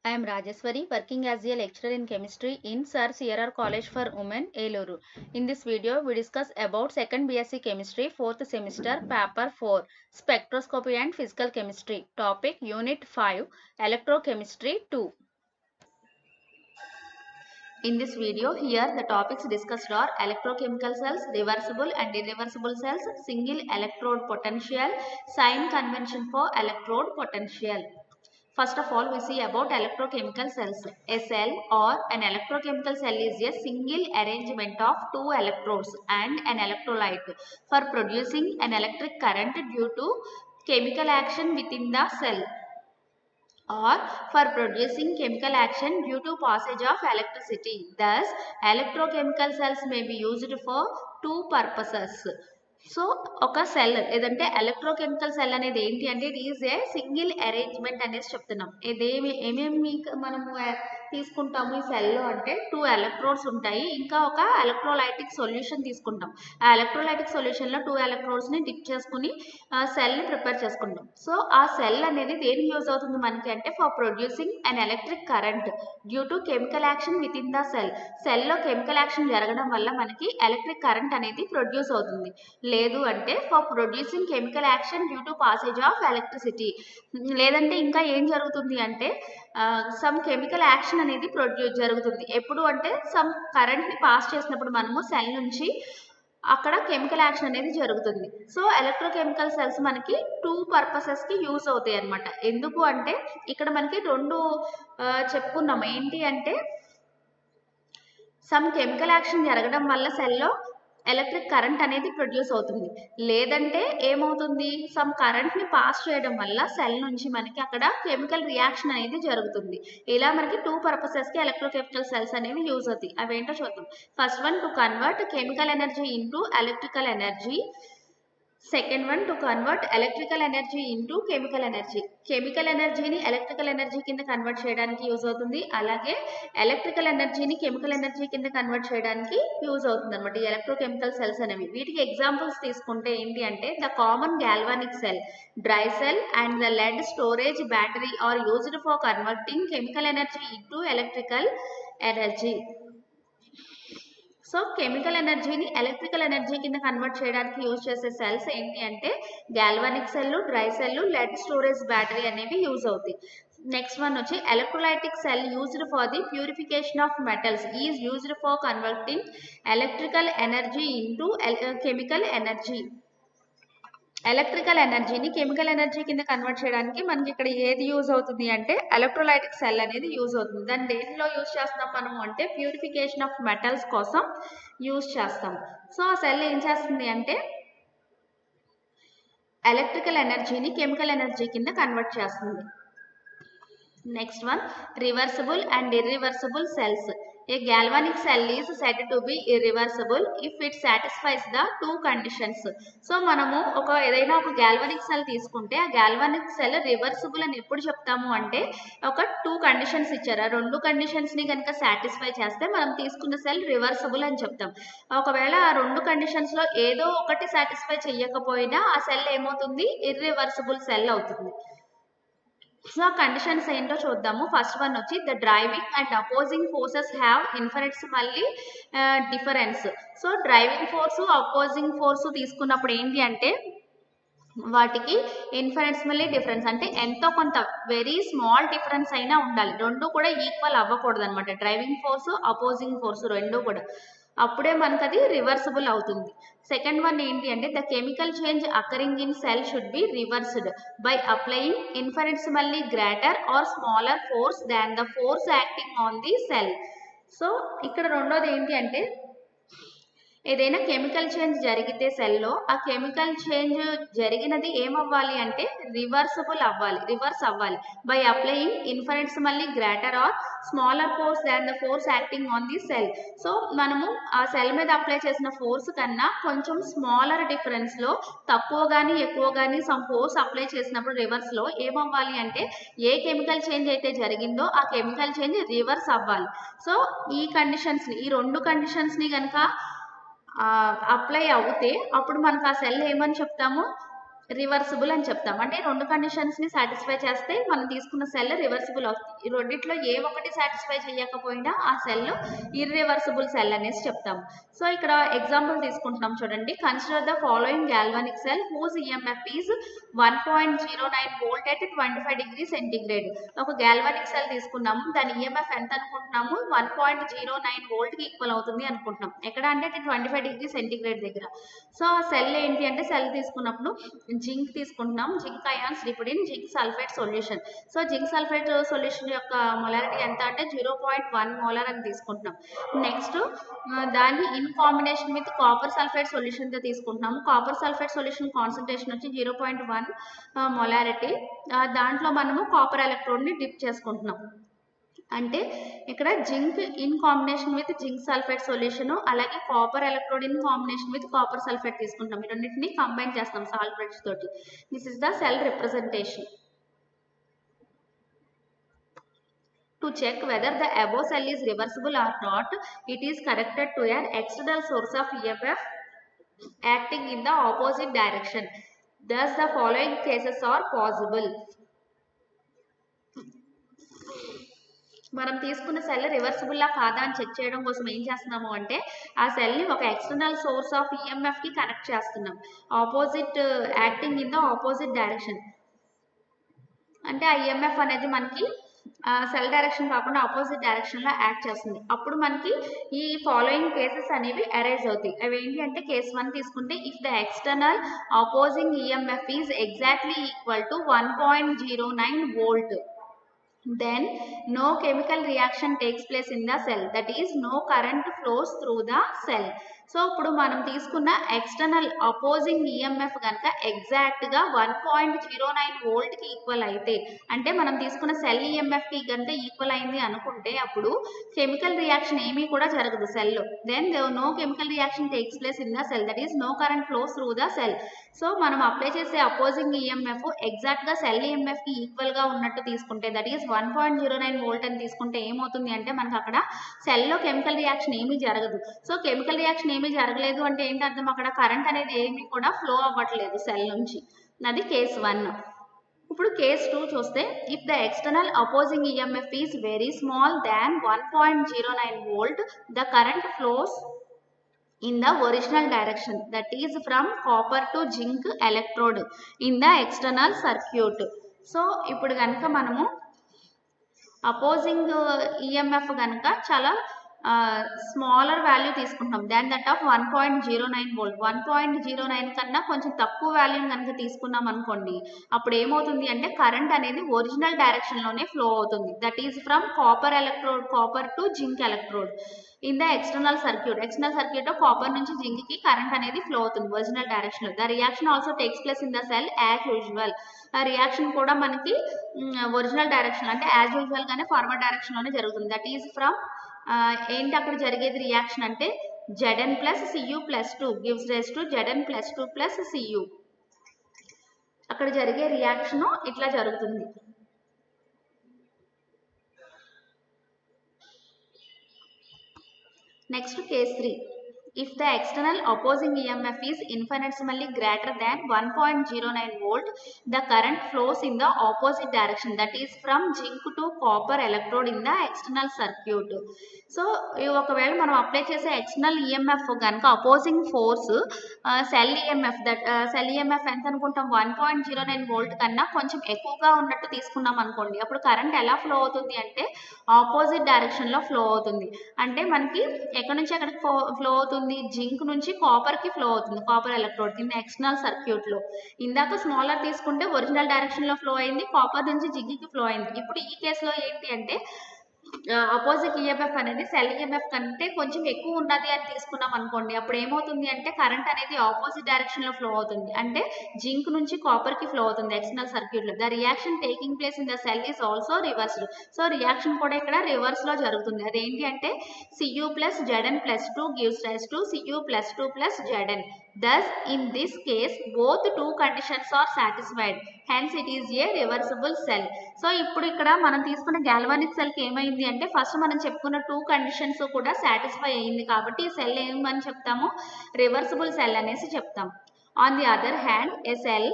I am Rajeshwari, working as a lecturer in chemistry in Sir CRR College for Women, Eluru. In this video, we discuss about 2nd BSc Chemistry, 4th semester, Paper 4, Spectroscopy and Physical Chemistry. Topic, Unit 5, Electrochemistry 2. In this video, here the topics discussed are electrochemical cells, reversible and irreversible cells, single electrode potential, sign convention for electrode potential. First of all, we see about electrochemical cells. A cell or an electrochemical cell is a single arrangement of two electrodes and an electrolyte for producing an electric current due to chemical action within the cell, or for producing chemical action due to passage of electricity. Thus, electrochemical cells may be used for two purposes. So ఒక cell ఏదంటే electrochemical cell అనేది ఏంటి అంటే it is a single arrangement అనేసి చెప్తున్నాం. ఏమేమి మనము తీసుకుంటాము ఈ సెల్లో అంటే 2 ఎలక్ట్రోడ్స్ ఉంటాయి, ఇంకా ఒక ఎలక్ట్రోలైటిక్ సొల్యూషన్ తీసుకుంటాం. ఆ ఎలక్ట్రోలైటిక్ సొల్యూషన్లో 2 ఎలక్ట్రోడ్స్ని డిప్ చేసుకుని సెల్ని ప్రిపేర్ చేసుకుంటాం. సో ఆ సెల్ అనేది దేనికి యూజ్ అవుతుంది మనకి అంటే for producing an electric current due to chemical action with in the cell. సెల్లో కెమికల్ యాక్షన్ జరగడం వల్ల మనకి ఎలక్ట్రిక్ కరెంట్ అనేది ప్రొడ్యూస్ అవుతుంది. లేదు అంటే for producing chemical action due to passage of electricity. లేదంటే ఇంకా ఏం జరుగుతుంది అంటే సమ్ కెమికల్ యాక్షన్ అనేది జరుగుతుంది. ఎప్పుడు అంటే సమ్ కరెంట్ని పాస్ చేసినప్పుడు మనము సెల్ నుంచి అక్కడ కెమికల్ యాక్షన్ అనేది జరుగుతుంది. సో ఎలక్ట్రోకెమికల్ సెల్స్ మనకి 2 పర్పసెస్కి యూజ్ అవుతాయి అన్నమాట. ఎందుకు అంటే ఇక్కడ మనకి 2 చెప్పుకున్నాం. ఏంటి అంటే సమ్ కెమికల్ యాక్షన్ జరగడం వల్ల సెల్లో ఎలక్ట్రిక్ కరెంట్ అనేది ప్రొడ్యూస్ అవుతుంది. లేదంటే ఏమవుతుంది, సమ్ కరెంట్ని పాస్ చేయడం వల్ల సెల్ నుంచి మనకి అక్కడ కెమికల్ రియాక్షన్ అనేది జరుగుతుంది. ఇలా మనకి 2 పర్పసెస్కి ఎలక్ట్రోకెమికల్ సెల్స్ అనేవి యూజ్ అవుతాయి. అవేంటో చూద్దాం. First one, to convert chemical energy into electrical energy. Second one, to convert electrical energy into chemical energy. Chemical ఎనర్జీని ఎలక్ట్రికల్ ఎనర్జీ కింద కన్వర్ట్ చేయడానికి యూజ్ అవుతుంది. అలాగే ఎలక్ట్రికల్ ఎనర్జీని కెమికల్ ఎనర్జీ కింద కన్వర్ట్ చేయడానికి యూజ్ అవుతుంది అనమాట ఈ ఎలక్ట్రోకెమికల్ సెల్స్ అనేవి. వీటికి ఎగ్జాంపుల్స్ తీసుకుంటే ఏంటి అంటే the common galvanic cell, dry cell and the lead storage battery are used for converting chemical energy into electrical energy. So chemical ఎనర్జీని ఎలక్ట్రికల్ ఎనర్జీ కింద కన్వర్ట్ చేయడానికి యూజ్ చేసే సెల్స్ ఏంటి అంటే galvanic cell, dry cell, lead storage battery అనేవి use అవుతాయి. Next one వచ్చి electrolytic cell used for the purification of metals is used for converting electrical energy into chemical energy. Electrical ఎనర్జీని chemical energy కింద convert చేయడానికి మనకి ఇక్కడ ఏది use అవుతుంది అంటే ఎలక్ట్రోలైటిక్ సెల్ అనేది యూజ్ అవుతుంది. దాన్ని దేనిలో యూజ్ చేస్తాం మనము అంటే ప్యూరిఫికేషన్ ఆఫ్ మెటల్స్ కోసం యూజ్ చేస్తాం. సో ఆ సెల్ ఏం చేస్తుంది అంటే ఎలక్ట్రికల్ ఎనర్జీని కెమికల్ ఎనర్జీ కింద కన్వర్ట్ చేస్తుంది. Next one, reversible and irreversible cells. A galvanic cell is said to be irreversible if it satisfies the 2 conditions. So మనము ఏదైనా ఒక గాల్వానిక్ సెల్ తీసుకుంటే ఆ గాల్వానిక్ సెల్ రివర్సిబుల్ అని ఎప్పుడు చెప్తాము అంటే ఒక 2 కండిషన్స్ ఇచ్చారు. ఆ 2 కండిషన్స్ని కనుక సాటిస్ఫై చేస్తే మనం తీసుకున్న సెల్ రివర్సిబుల్ అని చెప్తాం. ఒకవేళ ఆ 2 కండిషన్స్లో ఏదో ఒకటి సాటిస్ఫై చేయకపోయినా ఆ సెల్ ఏమవుతుంది, ఇర్రివర్సిబుల్ సెల్ అవుతుంది. సో కండిషన్స్ ఏంటో చూద్దాము. ఫస్ట్ వన్ వచ్చి the driving and opposing forces have infinitesimally difference. So driving force opposing force తీసుకున్నప్పుడు ఏంటి అంటే వాటికి ఇన్ఫినిట్సిమల్లీ డిఫరెన్స్ అంటే ఎంతో కొంత వెరీ స్మాల్ డిఫరెన్స్ అయినా ఉండాలి. రెండు కూడా ఈక్వల్ అవ్వకూడదు అనమాట. డ్రైవింగ్ ఫోర్సు అపోజింగ్ ఫోర్సు రెండు కూడా, అప్పుడే మనకు అది రివర్సిబుల్ అవుతుంది. సెకండ్ వన్ ఏంటి అంటే the chemical change occurring in cell should be reversed by applying infinitesimally greater or smaller force than the force acting on the cell. So ఇక్కడ రెండోది ఏంటి అంటే ఏదైనా కెమికల్ చేంజ్ జరిగితే సెల్లో ఆ కెమికల్ చేంజ్ జరిగినది ఏమవ్వాలి అంటే రివర్స్ అవ్వాలి by applying infinitesimally greater or smaller force than the force acting on the cell. So మనము ఆ సెల్ మీద అప్లై చేసిన ఫోర్స్ కన్నా కొంచెం స్మాలర్ డిఫరెన్స్లో తక్కువ కానీ ఎక్కువ కానీ సమ్ ఫోర్స్ అప్లై చేసినప్పుడు రివర్స్లో ఏమవ్వాలి అంటే ఏ కెమికల్ చేంజ్ అయితే జరిగిందో ఆ కెమికల్ చేంజ్ రివర్స్ అవ్వాలి. సో ఈ రెండు కండిషన్స్ని కనుక అప్లై అవుతే అప్పుడు మనకు ఆ సెల్ ఏమని చెప్తాము, రివర్సిబుల్ అని చెప్తాం. అంటే 2 కండిషన్స్‌ని సాటిస్ఫై చేస్తే మనం తీసుకున్న సెల్ రివర్సిబుల్ అవుతుంది. ఈ రెండిట్లో ఏ ఒక్కటి సాటిస్ఫై చేయకపోయినా ఆ సెల్ ఇర్రివర్సిబుల్ సెల్ అనేసి చెప్తాం. సో ఇక్కడ ఎగ్జాంపుల్ తీసుకుంటున్నాం చూడండి. Consider the following galvanic cell whose EMF is 1.09 volt at 25 degree centigrade. ఒక గాల్వానిక్ సెల్ తీసుకున్నాము. దాని ఈఎంఎఫ్ ఎంత అనుకుంటున్నాము? 1.09 వోల్ట్‌కి ఈక్వల్ అవుతుంది అనుకుంటున్నాం. ఎక్కడ అంటే 25 డిగ్రీ సెంటీగ్రేడ్ దగ్గర. సో ఆ సెల్ ఏంటి అంటే సెల్ తీసుకున్నప్పుడు జింక్ తీసుకుంటున్నాం. Zinc ions dipped in zinc sulphate solution. So zinc sulphate solution యొక్క మొలారిటీ ఎంత అంటే 0.1 మోలార్ అని తీసుకుంటున్నాం. నెక్స్ట్ దాన్ని in combination with copper sulphate సొల్యూషన్తో తీసుకుంటున్నాము. కాపర్ సల్ఫేట్ సొల్యూషన్ కాన్సన్ట్రేషన్ వచ్చి 0.1 మొలారిటీ. దాంట్లో మనము కాపర్ ఎలక్ట్రోడ్ని డిప్ చేసుకుంటున్నాం. అంటే ఇక్కడ zinc in combination with zinc sulphate solution, అలాగే copper electrode in combination with copper sulphate తీసుకుంటాం. ఈ రెండింటిని కంబైన్ చేస్తాం సాల్ట్ బ్రిడ్జ్ తోటి. This is the cell representation. To check whether the above cell is reversible or not, it is connected to an external source of EMF acting in the opposite direction. Thus, the following cases are possible. మనం తీసుకున్న cell రివర్సిబుల్లా కాదా అని check చేయడం కోసం ఏం చేస్తున్నాము అంటే ఆ సెల్ని ఒక ఎక్స్టర్నల్ సోర్స్ ఆఫ్ ఈఎంఎఫ్కి కనెక్ట్ చేస్తున్నాం. Opposite acting in the opposite direction. అంటే ఆ ఈఎంఎఫ్ అనేది మనకి సెల్ డైరెక్షన్ కాకుండా ఆపోజిట్ డైరెక్షన్లో యాక్ట్ చేస్తుంది. అప్పుడు మనకి ఈ ఫాలోయింగ్ కేసెస్ అనేవి అరైజ్ అవుతాయి. అవి ఏంటి అంటే కేస్ 1 తీసుకుంటే if the external opposing EMF is exactly equal to 1.09 volt, then no chemical reaction takes place in the cell, that is no current flows through the cell. So ఇప్పుడు మనం తీసుకున్న external opposing EMF కనుక ఎగ్జాక్ట్గా 1.09 వోల్ట్కి equal అయితే, అంటే మనం తీసుకున్న cell ఈఎంఎఫ్కి కనుక ఈక్వల్ అయింది అనుకుంటే అప్పుడు కెమికల్ రియాక్షన్ ఏమీ కూడా జరగదు సెల్లో. Then no chemical reaction takes place in the cell, that is no current flows through the cell. So మనం అప్లై చేసే అపోజింగ్ ఈఎంఎఫ్ ఎగ్జాక్ట్గా సెల్ ఈఎంఎఫ్కి ఈక్వల్గా ఉన్నట్టు తీసుకుంటే, దట్ ఈస్ 1.09 వోల్ట్ అని తీసుకుంటే ఏమవుతుంది అంటే మనకు అక్కడ సెల్లో కెమికల్ రియాక్షన్ ఏమీ జరగదు. సో కెమికల్ రియాక్షన్ ఏమీ జరగలేదు అంటే ఏంటి అర్థం? అక్కడ కరెంట్ అనేది ఏమీ కూడా ఫ్లో అవ్వట్లేదు సెల్ నుంచి. అది కేస్ 1. ఇప్పుడు కేస్ 2 చూస్తే if the external opposing EMF is very small than 1.09 volt, the current flows in the original direction, that is from copper to zinc electrode in the external circuit. So ఇప్పుడు కనుక మనము opposing EMF కనుక చాలా smaller value తీసుకుంటాం than that of 1.09 volt. 1.09 కన్నా కొంచెం తక్కువ వాల్యూని కనుక తీసుకున్నాం అనుకోండి, అప్పుడు ఏమవుతుంది అంటే కరెంట్ అనేది ఒరిజినల్ డైరెక్షన్లోనే ఫ్లో అవుతుంది. That is from copper electrode, copper to zinc electrode in the external circuit. External సర్క్యూట్లో కాపర్ నుంచి జింక్కి కరెంట్ అనేది ఫ్లో అవుతుంది ఒరిజినల్ డైరెక్షన్లో. The reaction also takes place in the cell as usual. ఆ reaction కూడా మనకి original direction అంటే as యూజువల్గానే forward డైరెక్షన్లోనే జరుగుతుంది. దట్ ఈజ్ ఫ్రమ్ ఏంటి అక్కడ జరిగేది రియాక్షన్ అంటే Zn plus Cu plus 2 gives rise to Zn plus 2 plus Cu. అక్కడ జరిగే రియాక్షన్ ఇట్లా జరుగుతుంది. Next case 3. If the external opposing EMF is infinitesimally greater than 1.09 volt, the current flows in the opposite direction, that is from zinc to copper electrode in the external circuit. So ఒకవేళ మనం apply చేసే external EMF కనుక opposing force cell EMF cell EMF ఎంత అనుకుంటాం 1.09 volt కన్నా కొంచెం ఎక్కువగా ఉన్నట్టు తీసుకున్నాం అనుకోండి, అప్పుడు కరెంట్ ఎలా ఫ్లో అవుతుంది అంటే ఆపోజిట్ డైరెక్షన్లో ఫ్లో అవుతుంది. అంటే మనకి ఎక్కడి నుంచి ఎక్కడికి ఫ్లో అవుతుంది? జింక్ నుంచి కాపర్కి ఫ్లో అవుతుంది, కాపర్ ఎలక్ట్రోడ్ కింద ఎక్స్టర్నల్ సర్క్యూట్లో. ఇందాక స్మాలర్ తీసుకుంటే ఒరిజినల్ డైరెక్షన్లో ఫ్లో అయింది, కాపర్ నుంచి జింక్కి ఫ్లో అయింది. ఇప్పుడు ఈ కేసులో ఏంటి అంటే అపోజిట్ ఈఎంఎఫ్ అనేది సెల్ ఈఎంఎఫ్ కంటే కొంచెం ఎక్కువ ఉన్నది అని తీసుకున్నాం అనుకోండి, అప్పుడు ఏమవుతుంది అంటే కరెంట్ అనేది ఆపోజిట్ డైరెక్షన్లో ఫ్లో అవుతుంది. అంటే జింక్ నుంచి కాపర్కి ఫ్లో అవుతుంది ఎక్స్టర్నల్ సర్క్యూట్లో. The reaction taking place in the cell is also reversed. So reaction కూడా ఇక్కడ రివర్స్లో జరుగుతుంది. అదేంటి అంటే Cu plus Zn plus 2 gives rise to Cu plus 2 plus Zn. Thus, in this case, both two conditions are satisfied. Hence, it is a reversible cell. So ఇప్పుడు ఇక్కడ మనం తీసుకున్న గాల్వానిక్ సెల్కి ఏమైంది అంటే ఫస్ట్ మనం చెప్పుకున్న 2 కండిషన్స్ కూడా సాటిస్ఫై అయ్యింది కాబట్టి ఈ సెల్ ఏమని చెప్తాము? రివర్సిబుల్ సెల్ అనేసి చెప్తాం. On the other hand, A cell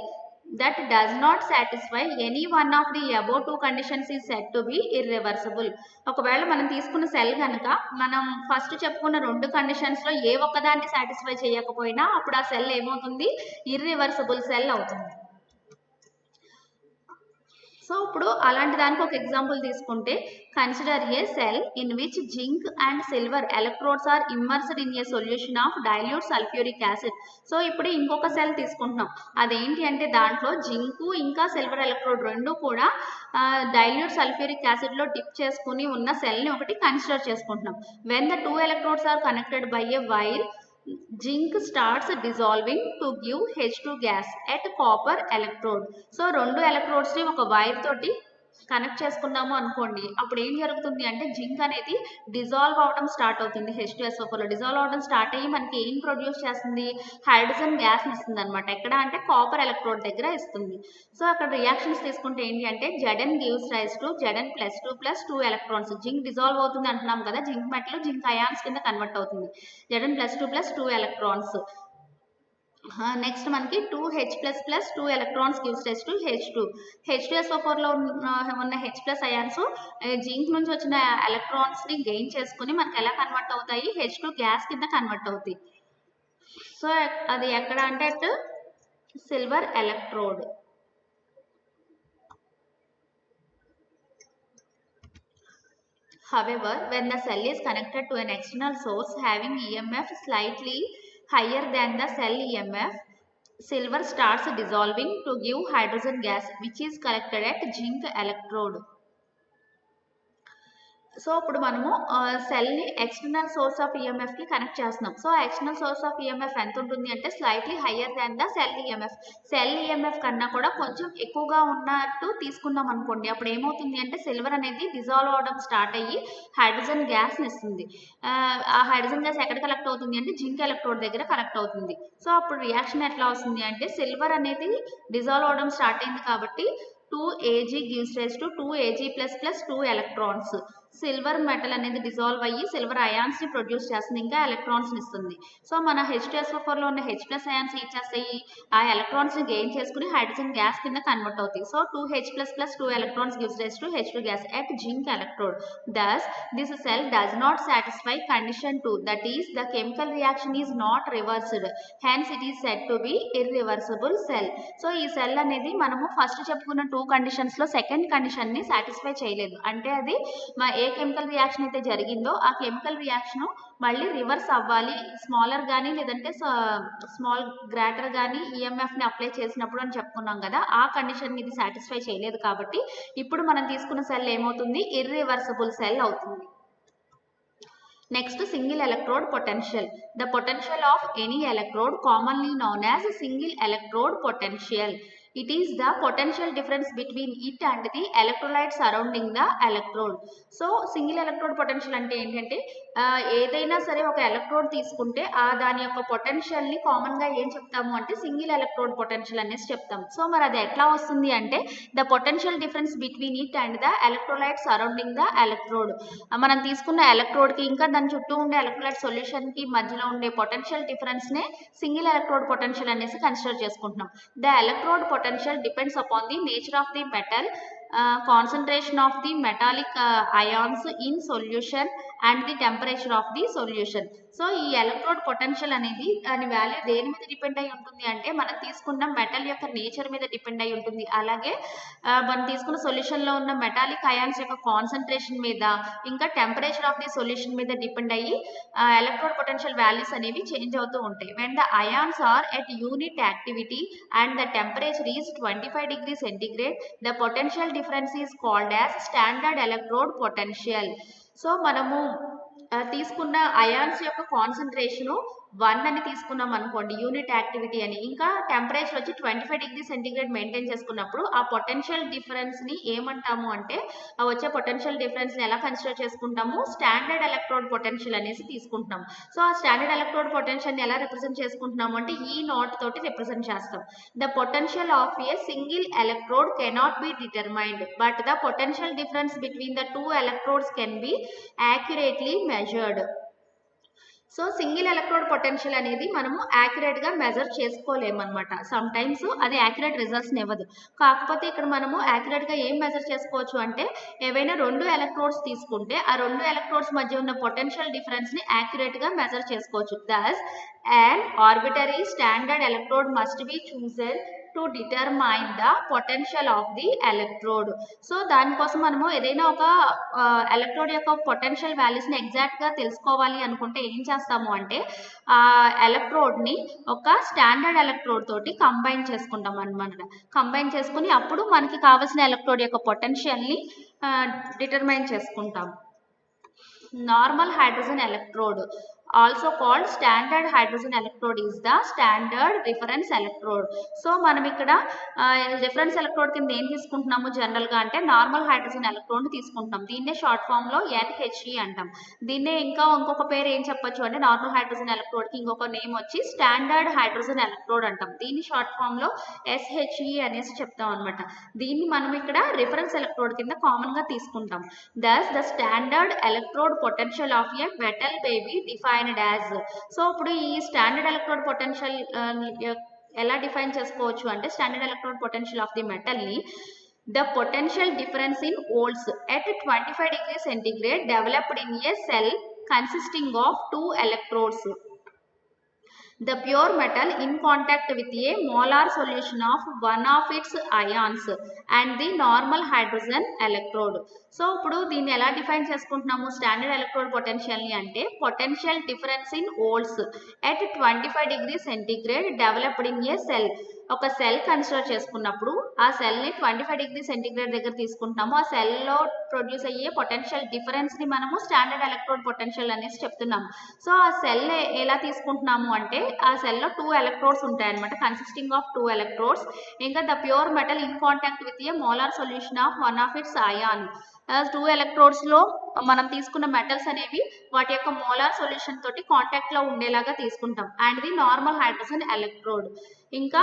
that does not satisfy any one of the above two conditions is said to be irreversible. ఒకవేళ మనం తీసుకున్న సెల్ కనుక మనం ఫస్ట్ చెప్పుకున్న రెండు కండిషన్స్ లో ఏ ఒక్కదాన్ని సాటిస్ఫై చేయకపోయినా అప్పుడు ఆ సెల్ ఏమవుతుంది, ఇర్రివర్సిబుల్ సెల్ అవుతుంది. సో ఇప్పుడు అలాంటి దానికి ఒక ఎగ్జాంపుల్ తీసుకుంటే consider a cell in which zinc and silver electrodes are immersed in a solution of dilute sulphuric acid. So ఇప్పుడు ఇంకొక సెల్ తీసుకుంటున్నాం, అదేంటి అంటే దాంట్లో జింకు ఇంకా సిల్వర్ ఎలక్ట్రోడ్ రెండు కూడా డైల్యూట్ సల్ఫ్యూరిక్ యాసిడ్ లో డిప్ చేసుకుని ఉన్న సెల్ ని ఒకటి కన్సిడర్ చేసుకుంటున్నాం. When the two electrodes are connected by a wire, zinc starts dissolving to give H2 gas at copper electrode. So రెండు ఎలక్ట్రోడ్స్ ని ఒక వైర్ తోటి కనెక్ట్ చేసుకున్నాము అనుకోండి, అప్పుడు ఏం జరుగుతుంది అంటే జింక్ అనేది డిజాల్వ్ అవడం స్టార్ట్ అవుతుంది. H2SO4 లో డిజాల్వ్ అవడం స్టార్ట్ అయ్యి మనకి ఏం ప్రొడ్యూస్ చేస్తుంది, హైడ్రోజన్ గ్యాస్ ఇస్తుంది అనమాట. ఎక్కడ అంటే కాపర్ ఎలక్ట్రోడ్ దగ్గర ఇస్తుంది. సో అక్కడ రియాక్షన్స్ తీసుకుంటే ఏంటి అంటే Zn gives rise to Zn+2 + 2 electrons. Zinc dissolve అవుతుంది అంటున్నాం కదా, జింక్ మెటల్ జింక్ అయాన్స్ కింద కన్వర్ట్ అవుతుంది. Zn+2 + 2 electrons. నెక్స్ట్ మనకి 2H++ 2 electrons gives rise to H2. H2SO4 లో ఉన్న H+ అయాన్స్ జింక్ నుంచి వచ్చిన ఎలక్ట్రాన్స్ ని గెయిన్ చేసుకుని మనకి ఎలా కన్వర్ట్ అవుతాయి, H2 గ్యాస్ కింద కన్వర్ట్ అవుతాయి. సో అది ఎక్కడ అంటే at silver electrode. However, when the cell is connected to an external source having EMF slightly higher than the cell EMF, silver starts dissolving to give hydrogen gas which is collected at zinc electrode. So ఇప్పుడు మనము cell ని external source of EMF కి connect చేస్తున్నాం. So external source of EMF ఎంత ఉంటుంది అంటే slightly higher than the cell EMF. Cell EMF కన్నా కూడా కొంచెం ఎక్కువగా ఉన్నట్టు తీసుకున్నాం అనుకోండి, అప్పుడు ఏమవుతుంది అంటే సిల్వర్ అనేది డిజాల్వ్ అవడం స్టార్ట్ అయ్యి హైడ్రోజన్ గ్యాస్ ఇస్తుంది. ఆ హైడ్రోజన్ గ్యాస్ ఎక్కడ కలెక్ట్ అవుతుంది అంటే జింక్ ఎలక్ట్రోడ్ దగ్గర కలెక్ట్ అవుతుంది. సో అప్పుడు రియాక్షన్ ఎట్లా వస్తుంది అంటే సిల్వర్ అనేది డిజాల్వ్ అవడం స్టార్ట్ అయింది కాబట్టి 2Ag gives rise to 2Ag++ 2 electrons. Silver metal అనేది డిజాల్వ్ అయ్యి సిల్వర్ అయాన్స్ ని ప్రొడ్యూస్ చేస్తుంది, ఇంకా ఎలక్ట్రాన్స్ ఇస్తుంది. సో మన H2SO4 లో ఉన్న H+ అయాన్స్ ఏం చేస్తాయి, ఆ ఎలక్ట్రాన్స్ ని గెయిన్ చేసుకుని హైడ్రోజన్ గ్యాస్ కింద కన్వర్ట్ అవుతాయి. So 2H++ 2 electrons gives rise to H2 gas at zinc electrode. Thus this cell does not satisfy condition 2, that is the chemical reaction is not reversed, hence it is said to be irreversible cell. So ఈ cell అనేది మనము first చెప్పుకున్న 2 conditions లో second condition ని satisfy చేయలేదు. అంటే అది ఏ chemical reaction అయితే జరిగిందో ఆ కెమికల్ రియాక్షన్ మళ్ళీ రివర్స్ అవ్వాలి, స్మాలర్ కానీ లేదంటే స్మాల్ గ్రేటర్ కానీ ఈఎంఎఫ్ ని అప్లై చేసినప్పుడు అని చెప్పుకున్నాం కదా, ఆ కండిషన్ ఇది సాటిస్ఫై చేయలేదు కాబట్టి ఇప్పుడు మనం తీసుకున్న సెల్ ఏమవుతుంది, ఇర్రివర్సిబుల్ సెల్ అవుతుంది. Next, single electrode potential. The potential of any electrode commonly known as single electrode potential. It is the potential difference between it and the electrolyte surrounding the electrode. So single electrode potential అంటే ఏంటంటే ఏదైనా సరే ఒక electrode తీసుకుంటే దాని యొక్క potential ని common గా ఏం చెప్తాము అంటే సింగిల్ ఎలక్ట్రోడ్ పొటెన్షియల్ అనేసి చెప్తాం. సో మరి అది ఎట్లా వస్తుంది అంటే the potential difference between it and the electrolyte surrounding the electrode. మనం తీసుకున్న ఎలక్ట్రోడ్ కి ఇంకా దాని చుట్టూ ఉండే ఎలక్ట్రోలైట్ సొల్యూషన్ కి మధ్యలో ఉండే పొటెన్షియల్ డిఫరెన్స్ నే సింగిల్ ఎలక్ట్రోడ్ పొటెన్షియల్ అనేసి కన్సిడర్ చేసుకుంటున్నాం. The electrode potential depends upon the nature of the metal, concentration of the metallic ions in solution and the temperature of the solution. So ఈ electrode potential అనేది దాని value దేని మీద depend అయి ఉంటుంది అంటే మనం తీసుకున్న మెటల్ యొక్క నేచర్ మీద డిపెండ్ అయి ఉంటుంది. అలాగే మనం తీసుకున్న సొల్యూషన్ లో ఉన్న మెటాలిక్ అయాన్స్ యొక్క కాన్సన్ట్రేషన్ మీద, ఇంకా టెంపరేచర్ ఆఫ్ ది సొల్యూషన్ మీద డిపెండ్ అయ్యి ఎలక్ట్రోడ్ పొటెన్షియల్ వాల్యూస్ అనేవి చేంజ్ అవుతూ ఉంటాయి. When the ions are at unit activity and the temperature is 25 degrees centigrade, the potential difference is called as standard electrode potential. So మనము తీసుకున్న ions యొక్క concentration 1 అని తీసుకున్నాం అనుకోండి యూనిట్ యాక్టివిటీ అని, ఇంకా టెంపరేచర్ వచ్చి 25 డిగ్రీ సెంటిగ్రేడ్ మెయింటైన్ చేసుకున్నప్పుడు ఆ పొటెన్షియల్ డిఫరెన్స్ ని ఏమంటాము అంటే వచ్చే పొటెన్షియల్ డిఫరెన్స్ ని ఎలా కన్సిడర్ చేసుకుంటాము, స్టాండర్డ్ ఎలక్ట్రోడ్ పొటెన్షియల్ అనేసి తీసుకుంటాం. సో ఆ స్టాండర్డ్ ఎలక్ట్రోడ్ పొటెన్షియల్ ని ఎలా రిప్రజెంట్ చేసుకుంటున్నాము అంటే ఈ నోట్ తోటి రిప్రజెంట్ చేస్తాం. The potential of a single electrode cannot be determined but the potential difference between the 2 electrodes can be accurately measured. So single electrode potential అనేది మనము యాక్యురేట్గా మెజర్ చేసుకోలేమన్నమాట. సమ్ టైమ్స్ అది యాక్యురేట్ రిజల్ట్స్ని ఇవ్వదు. కాకపోతే ఇక్కడ మనము యాక్యురేట్గా ఏం మెజర్ చేసుకోవచ్చు అంటే ఏవైనా 2 ఎలక్ట్రోడ్స్ తీసుకుంటే ఆ 2 ఎలక్ట్రోడ్స్ మధ్య ఉన్న పొటెన్షియల్ డిఫరెన్స్ని యాక్యురేట్గా మెజర్ చేసుకోవచ్చు. దస్ an arbitrary standard electrode must be chosen to determine the potential of the electrode. So దానికోసం మనము ఏదైనా ఒక ఎలక్ట్రోడ్ యొక్క పొటెన్షియల్ వాల్యూస్ని ఎగ్జాక్ట్గా తెలుసుకోవాలి అనుకుంటే ఏం చేస్తాము అంటే ఆ ఎలక్ట్రోడ్ని ఒక స్టాండర్డ్ ఎలక్ట్రోడ్ తోటి కంబైన్ చేసుకుంటాం అనమాట. కంబైన్ చేసుకుని అప్పుడు మనకి కావాల్సిన ఎలక్ట్రోడ్ యొక్క పొటెన్షియల్ని డిటర్మైన్ చేసుకుంటాం. Normal hydrogen electrode also called standard hydrogen electrode is the standard reference electrode. So మనం ఇక్కడ రిఫరెన్స్ ఎలక్ట్రోడ్ కింద ఏం తీసుకుంటున్నాము జనరల్గా అంటే నార్మల్ హైడ్రోజన్ ఎలక్ట్రోడ్ తీసుకుంటాం. దీన్నే షార్ట్ ఫామ్లో NHE అంటాం. దీన్నే ఇంకొక పేరు ఏం చెప్పొచ్చు అంటే నార్మల్ హైడ్రోజన్ ఎలక్ట్రోడ్కి ఇంకొక నేమ్ వచ్చి స్టాండర్డ్ హైడ్రోజన్ ఎలక్ట్రోడ్ అంటాం. దీన్ని షార్ట్ ఫామ్లో SHE అనేసి చెప్తాం అనమాట. దీన్ని మనం ఇక్కడ రిఫరెన్స్ ఎలక్ట్రోడ్ కింద కామన్గా తీసుకుంటాం. Thus the standard electrode potential of a metal baby define as. So ఇప్పుడు ఈ స్టాండర్డ్ ఎలక్ట్రోడ్ పొటెన్షియల్ ఎలా డిఫైన్ చేసుకోవచ్చు అంటే standard electrode potential of the metal ని the potential difference in volts at 25 degrees centigrade developed in a cell consisting of 2 electrodes. The pure metal in contact with a molar solution of one of its ions and the normal hydrogen electrode. So ఇప్పుడు దీన్ని ఎలా define చేసుకుంటున్నాము standard electrode potential ని అంటే potential difference in volts at 25 degree centigrade developed in a cell. ఒక cell consider చేసుకున్నప్పుడు ఆ సెల్ని 25 degree centigrade దగ్గర తీసుకుంటాము. ఆ సెల్లో ప్రొడ్యూస్ అయ్యే పొటెన్షియల్ డిఫరెన్స్ని మనము స్టాండర్డ్ ఎలక్ట్రోడ్ పొటెన్షియల్ అనేసి చెప్తున్నాము. సో ఆ సెల్ ఎలా తీసుకుంటున్నాము అంటే ఆ సెల్లో 2 ఎలక్ట్రోడ్స్ ఉంటాయి అనమాట, కన్సిస్టింగ్ ఆఫ్ 2 ఎలక్ట్రోడ్స్. ఇంకా the pure metal in contact with a molar solution of one of its ion. 2 ఎలక్ట్రోడ్స్లో మనం తీసుకున్న మెటల్స్ అనేవి వాటి యొక్క మోలార్ సొల్యూషన్ తోటి కాంటాక్ట్లో ఉండేలాగా తీసుకుంటాం. And the normal hydrogen electrode. ఇంకా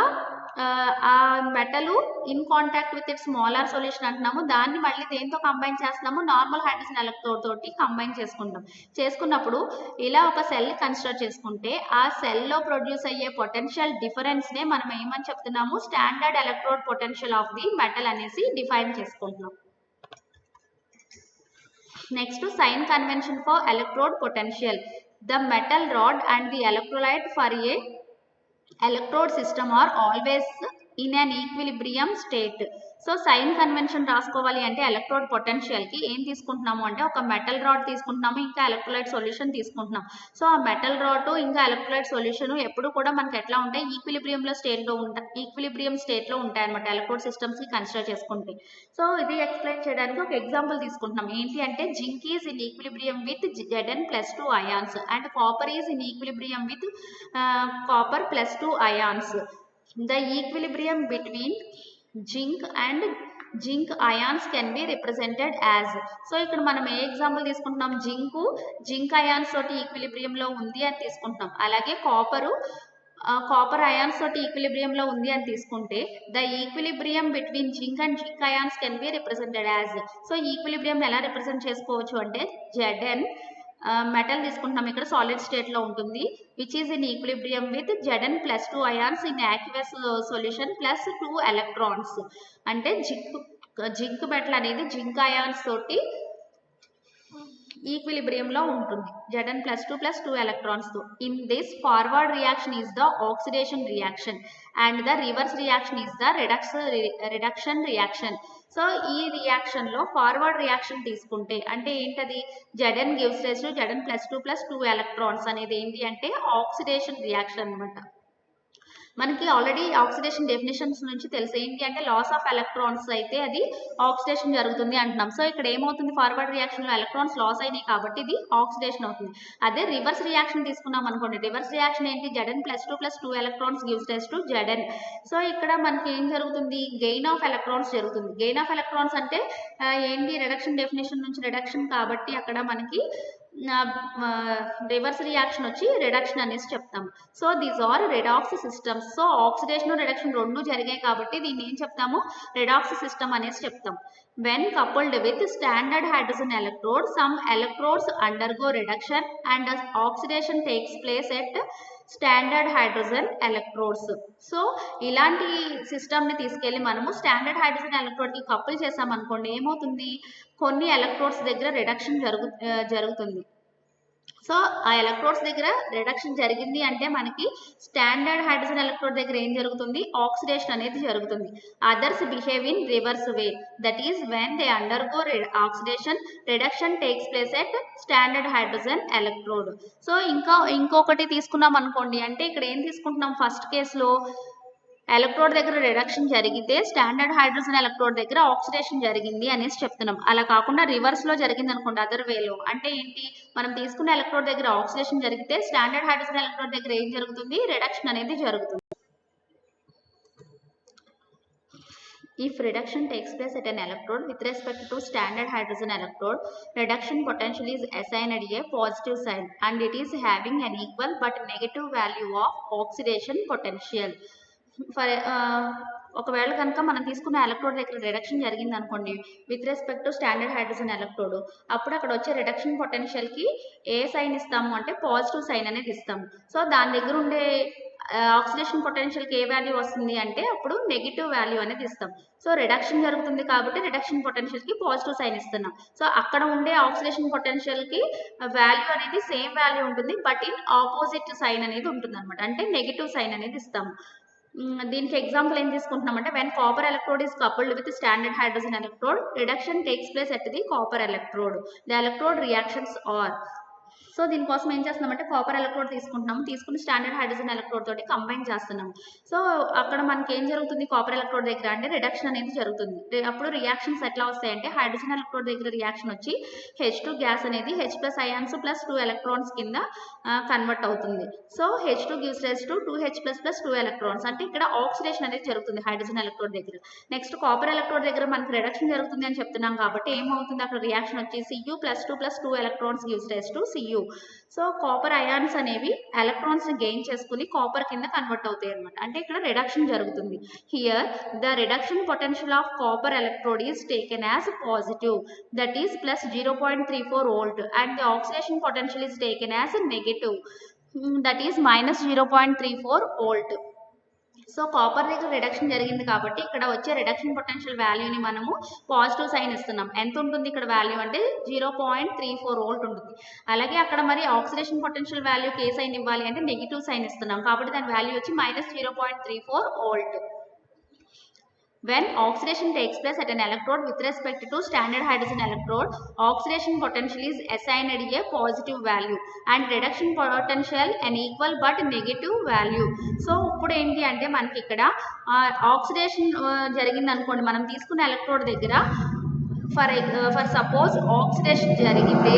ఆ metal in contact with its molar solution అంటున్నాము, దాన్ని మళ్ళీ దేంతో కంబైన్ చేస్తున్నాము నార్మల్ హైడ్రోజన్ ఎలక్ట్రోడ్ తోటి కంబైన్ చేసుకుంటాం. చేసుకున్నప్పుడు ఇలా ఒక సెల్ కన్సిడర్ చేసుకుంటే ఆ సెల్లో ప్రొడ్యూస్ అయ్యే పొటెన్షియల్ డిఫరెన్స్నే మనం ఏమని చెప్తున్నాము standard electrode potential of the metal అనేసి డిఫైన్ చేసుకుంటున్నాం. Next, sign convention for electrode potential. The metal rod and the electrolyte for a electrode system are always in an equilibrium state. So sign convention రాసుకోవాలి అంటే electrode పొటెన్షియల్కి ఏం తీసుకుంటున్నాము అంటే ఒక metal rod తీసుకుంటున్నాము, ఇంకా ఎలక్ట్రోలైట్ సొల్యూషన్ తీసుకుంటున్నాం. సో ఆ మెటల్ రాడ్ ఇంకా ఎలక్ట్రోలైట్ సొల్యూషన్ ఎప్పుడు కూడా మనకి ఎట్లా ఉంటాయి ఈక్విలిబ్రియం స్టేట్లో ఉంటాయి అనమాట ఎలక్ట్రోడ్ సిస్టమ్స్కి కన్సిడర్ చేసుకుంటే. సో ఇది ఎక్స్ప్లెయిన్ చేయడానికి ఒక ఎగ్జాంపుల్ తీసుకుంటున్నాం. ఏంటి అంటే zinc is in equilibrium with Zn+2 ions and copper is in equilibrium with copper+2 ions. The equilibrium between zinc ions can be represented as. So ఇక్కడ మనం ఏ ఎగ్జాంపుల్ తీసుకుంటున్నాం జింక్ అయాన్స్ తోటి ఈక్విలిబ్రియంలో ఉంది అని తీసుకుంటున్నాం. అలాగే కాపర్ అయాన్స్ తోటి ఈక్విలిబ్రియంలో ఉంది అని తీసుకుంటే the equilibrium between zinc and zinc ions can be represented as. So equilibrium ఎలా రిప్రజెంట్ చేసుకోవచ్చు అంటే Zn మెటల్ తీసుకుంటున్నాం, ఇక్కడ సాలిడ్ స్టేట్లో ఉంటుంది, which is in equilibrium with Zn+2 ions in aqueous solution plus 2 electrons. అంటే జింక్ మెటల్ అనేది zinc ions తోటి ఈక్విలిబ్రియంలో ఉంటుంది Zn+2 + 2 electrons తో. In this forward reaction is the oxidation reaction and the reverse reaction is the reduction reaction. So ఈ reaction లో forward reaction తీసుకుంటే అంటే ఏంటది Zn gives rise to Zn+2 + 2 electrons అనేది ఏంటి అంటే ఆక్సిడేషన్ రియాక్షన్ అన్నమాట. మనకి ఆల్రెడీ ఆక్సిడేషన్ డెఫినేషన్స్ నుంచి తెలుసు ఏంటి అంటే లాస్ ఆఫ్ ఎలక్ట్రాన్స్ అయితే అది ఆక్సిడేషన్ జరుగుతుంది అంటున్నాం. సో ఇక్కడ ఏమవుతుంది ఫార్వర్డ్ రియాక్షన్లో ఎలక్ట్రాన్స్ లాస్ అయినాయి కాబట్టి ఇది ఆక్సిడేషన్ అవుతుంది. అదే రివర్స్ రియాక్షన్ తీసుకున్నాం అనుకోండి, రివర్స్ రియాక్షన్ ఏంటి Zn+2 + 2 electrons gives rise to Zn. So ఇక్కడ మనకి ఏం జరుగుతుంది గెయిన్ ఆఫ్ ఎలక్ట్రాన్స్ జరుగుతుంది. గెయిన్ ఆఫ్ ఎలక్ట్రాన్స్ అంటే ఏంటి రిడక్షన్ డెఫినేషన్ నుంచి రిడక్షన్ కాబట్టి అక్కడ మనకి రివర్స్ రియాక్షన్ వచ్చి రిడక్షన్ అనేసి చెప్తాం. So these are redox systems. So oxidation reduction రెండు జరిగాయి కాబట్టి దీన్ని ఏం చెప్తాము రెడాక్స్ సిస్టమ్ అనేసి చెప్తాం. When coupled with standard hydrogen electrode, some electrodes undergo reduction and oxidation takes place at standard hydrogen electrodes. So ఇలాంటి సిస్టమ్ని తీసుకెళ్ళి మనము స్టాండర్డ్ హైడ్రోజన్ ఎలక్ట్రోడ్కి కపుల్ చేసామనుకోండి, ఏమవుతుంది, కొన్ని ఎలక్ట్రోడ్స్ దగ్గర రిడక్షన్ జరుగుతుంది. సో ఆ ఎలక్ట్రోడ్స్ దగ్గర రిడక్షన్ జరిగింది అంటే మనకి స్టాండర్డ్ హైడ్రోజన్ ఎలక్ట్రోడ్ దగ్గర ఏం జరుగుతుంది, ఆక్సిడేషన్ అనేది జరుగుతుంది. Others behave in reverse way, that is when they undergo oxidation, reduction takes place at standard hydrogen electrode. So ఇంకొకటి తీసుకున్నాం అనుకోండి, అంటే ఇక్కడ ఏం తీసుకుంటున్నాం, ఫస్ట్ కేసులో ఎలక్ట్రోడ్ దగ్గర రిడక్షన్ జరిగితే స్టాండర్డ్ హైడ్రోజన్ ఎలక్ట్రోడ్ దగ్గర ఆక్సిడేషన్ జరిగింది అనేసి చెప్తున్నాం. అలా కాకుండా రివర్స్లో జరిగింది అనుకోండి, అదర్ వేలో, అంటే ఏంటి, మనం తీసుకున్న ఎలక్ట్రోడ్ దగ్గర ఆక్సిడేషన్ జరిగితే స్టాండర్డ్ హైడ్రోజన్ ఎలక్ట్రోడ్ దగ్గర ఏం జరుగుతుంది, రిడక్షన్ అనేది జరుగుతుంది. If reduction takes place at an electrode with respect to standard hydrogen electrode, reduction potential is assigned a positive sign and it is having an equal but negative value of oxidation potential. For ఒకవేళ కనుక మనం తీసుకున్న electrode దగ్గర reduction జరిగింది అనుకోండి with respect to standard hydrogen electrode, అప్పుడు అక్కడ వచ్చే రిడక్షన్ పొటెన్షియల్కి ఏ సైన్ ఇస్తాము అంటే పాజిటివ్ సైన్ అనేది ఇస్తాము. సో దాని దగ్గర ఉండే ఆక్సిడేషన్ పొటెన్షియల్కి ఏ వాల్యూ వస్తుంది అంటే అప్పుడు నెగిటివ్ వాల్యూ అనేది ఇస్తాం. సో రిడక్షన్ జరుగుతుంది కాబట్టి రిడక్షన్ పొటెన్షియల్కి పాజిటివ్ సైన్ ఇస్తున్నాం. సో అక్కడ ఉండే ఆక్సిడేషన్ పొటెన్షియల్కి వాల్యూ అనేది సేమ్ వాల్యూ ఉంటుంది, బట్ ఇన్ ఆపోజిట్ సైన్ అనేది ఉంటుంది అనమాట, అంటే నెగిటివ్ సైన్ అనేది ఇస్తాము. దీనికి ఎగ్జాంపుల్ ఏం తీసుకుంటున్నామంటే when copper electrode is coupled with standard hydrogen electrode, reduction takes place at the copper electrode, the electrode reactions are. So దీనికోసం ఏం చేస్తున్నామంటే కాపర్ ఎలక్ట్రోడ్ తీసుకుంటున్నాము, తీసుకుని స్టాండర్డ్ హైడ్రోజన్ ఎలక్ట్రోడ్ తోటి కంబైన్ చేస్తున్నాము. సో అక్కడ మనకి ఏం జరుగుతుంది, కాపర్ ఎలక్ట్రోడ్ దగ్గర అంటే రిడక్షన్ అనేది జరుగుతుంది. అప్పుడు రియాక్షన్స్ ఎట్లా వస్తాయంటే హైడ్రోజన్ ఎలక్ట్రోడ్ దగ్గర రియాక్షన్ వచ్చి H2 గ్యాస్ అనేది H+ అయాన్స్ ప్లస్ 2 ఎలక్ట్రాన్స్ కింద కన్వర్ట్ అవుతుంది. So H2 gives rise to 2H+ plus 2 electrons, అంటే ఇక్కడ ఆక్సిడేషన్ అనేది జరుగుతుంది హైడ్రోజన్ ఎలక్ట్రోడ్ దగ్గర. నెక్స్ట్ కాపర్ ఎలక్ట్రోడ్ దగ్గర మనకి రిడక్షన్ జరుగుతుంది అని చెప్తున్నాం కాబట్టి ఏమవుతుంది, అక్కడ రియాక్షన్ వచ్చి Cu + 2 + 2 electrons gives rise to Cu. So copper ions అనేవి ఎలక్ట్రాన్స్ ని గెయిన్ చేసుకుని కాపర్ కింద కన్వర్ట్ అవుతాయి అనమాట, అంటే ఇక్కడ రిడక్షన్ జరుగుతుంది. Here the reduction potential of copper electrode is taken as positive, that is +0.34 volt, and the oxidation potential is taken as negative, that is -0.34 volt. So copper దగ్గర reduction జరిగింది కాబట్టి ఇక్కడ వచ్చే రిడక్షన్ పొటెన్షియల్ వాల్యూని మనము positive sign ఇస్తున్నాం. ఎంత ఉంటుంది ఇక్కడ వాల్యూ అంటే 0.34 వోల్ట్ ఉంటుంది. అలాగే అక్కడ మరి ఆక్సిడేషన్ పొటెన్షియల్ వాల్యూకి ఏ సైన్ ఇవ్వాలి అంటే నెగిటివ్ సైన్ ఇస్తున్నాం కాబట్టి దాని వాల్యూ వచ్చి -0.34 volt. When oxidation takes place at an electrode with respect to standard hydrogen electrode, oxidation potential is assigned a positive value and reduction potential an equal but negative value. So ఇప్పుడు ఏంటి అంటే మనకి ఇక్కడ oxidation జరిగింది అనుకోండి, మనం తీసుకున్న electrode దగ్గర ఫర్ సపోజ్ ఆక్సిడేషన్ జరిగితే,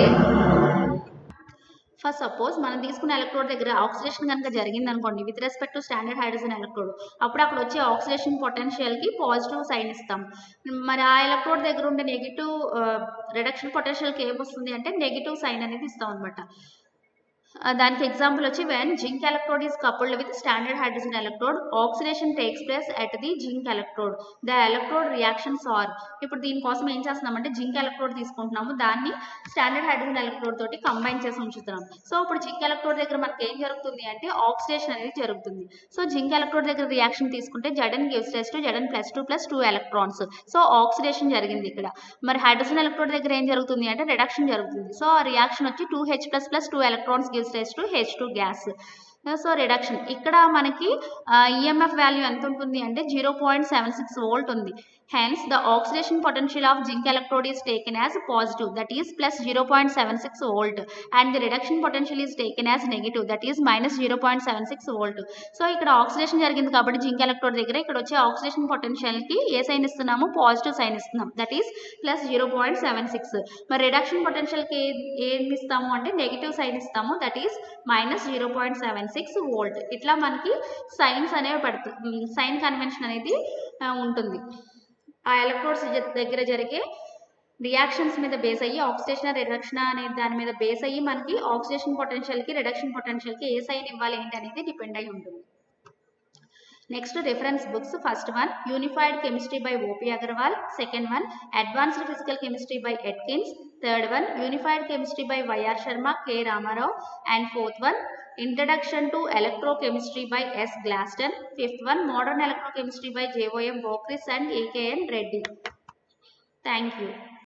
ఫస్ట్ సపోజ్ మనం తీసుకున్న ఎలక్ట్రోడ్ దగ్గర ఆక్సిడేషన్ కనుక జరిగింది అనుకోండి with respect to standard hydrogen electrode, అప్పుడు అక్కడ వచ్చే ఆక్సిడేషన్ పొటెన్షియల్కి పాజిటివ్ సైన్ ఇస్తాం. మరి ఆ ఎలక్ట్రోడ్ దగ్గర ఉండే నెగిటివ్ రిడక్షన్ పొటెన్షియల్కి ఏమొస్తుంది అంటే నెగిటివ్ సైన్ అనేది ఇస్తాం అనమాట. దానికి ఎగ్జాంపుల్ వచ్చి when zinc electrode is coupled with standard hydrogen electrode, oxidation takes place at the zinc electrode, the electrode reactions are. ఇప్పుడు దీనికోసం ఏం చేస్తున్నామంటే జింక్ ఎలక్ట్రోడ్ తీసుకుంటున్నాము, దాన్ని స్టాండర్డ్ హైడ్రోజన్ ఎలక్ట్రోడ్ తోటి కంబైన్ చేసి ఉంచుతున్నాం. సో ఇప్పుడు జింక్ ఎలక్ట్రోడ్ దగ్గర మనకి ఏం జరుగుతుంది అంటే ఆక్సిడేషన్ అనేది జరుగుతుంది. సో జింక్ ఎలక్ట్రోడ్ దగ్గర రియాక్షన్ తీసుకుంటే Zn gives rise to Zn + 2 electrons. So oxidation జరిగింది ఇక్కడ. మరి హైడ్రోజన్ ఎలక్ట్రోడ్ దగ్గర ఏం జరుగుతుంది అంటే రిడక్షన్ జరుగుతుంది. సో ఆ రియాక్షన్ వచ్చి 2H+ + 2 electrons gives rise to H2 gas. So reduction ఇక్కడ మనకి ఈఎంఎఫ్ వాల్యూ ఎంత ఉంటుంది అంటే 0.76 వోల్ట్ ఉంది. Hence, the oxidation potential of zinc electrode is taken as positive, that is +0.76 volt, and the reduction potential is taken as negative, that is -0.76 volt. So ఇక్కడ oxidation జరిగింది కాబట్టి zinc electrode దగ్గర ఇక్కడ వచ్చే ఆక్సిడేషన్ పొటెన్షియల్ కి ఏ sign ఇస్తున్నాము, positive sign ఇస్తున్నాం, that is +0.76. మరి రిడక్షన్ పొటెన్షియల్ కి ఏం ఇస్తాము అంటే నెగిటివ్ సైన్ ఇస్తాము, దట్ ఈస్ -0.76 వోల్ట్. ఇట్లా మనకి సైన్స్ అనేవి పడుతుంది, సైన్ కన్వెన్షన్ అనేది ఉంటుంది. ఆ ఎలక్ట్రోడ్స్ దగ్గర జరిగే రియాక్షన్స్ మీద బేస్ అయ్యి ఆక్సిడేషన్ రిడక్షన్ అనే దాని మీద బేస్ అయ్యి మనకి ఆక్సిడేషన్ పొటెన్షియల్కి రిడక్షన్ పొటెన్షియల్కి ఏ సైన్ ఇవ్వాలి ఏంటి అనేది డిపెండ్ అయి ఉంటుంది. Next, reference books. First one, Unified Chemistry by O.P. Agarwal. Second one, Advanced Physical Chemistry by Atkins. Third one, Unified Chemistry by Y.R. Sharma, K. Ramarao. And fourth one, Introduction to Electrochemistry by S. Glaston. Fifth one, Modern Electrochemistry by J.O.M. Bokris and E.K.N. Reddy. Thank you.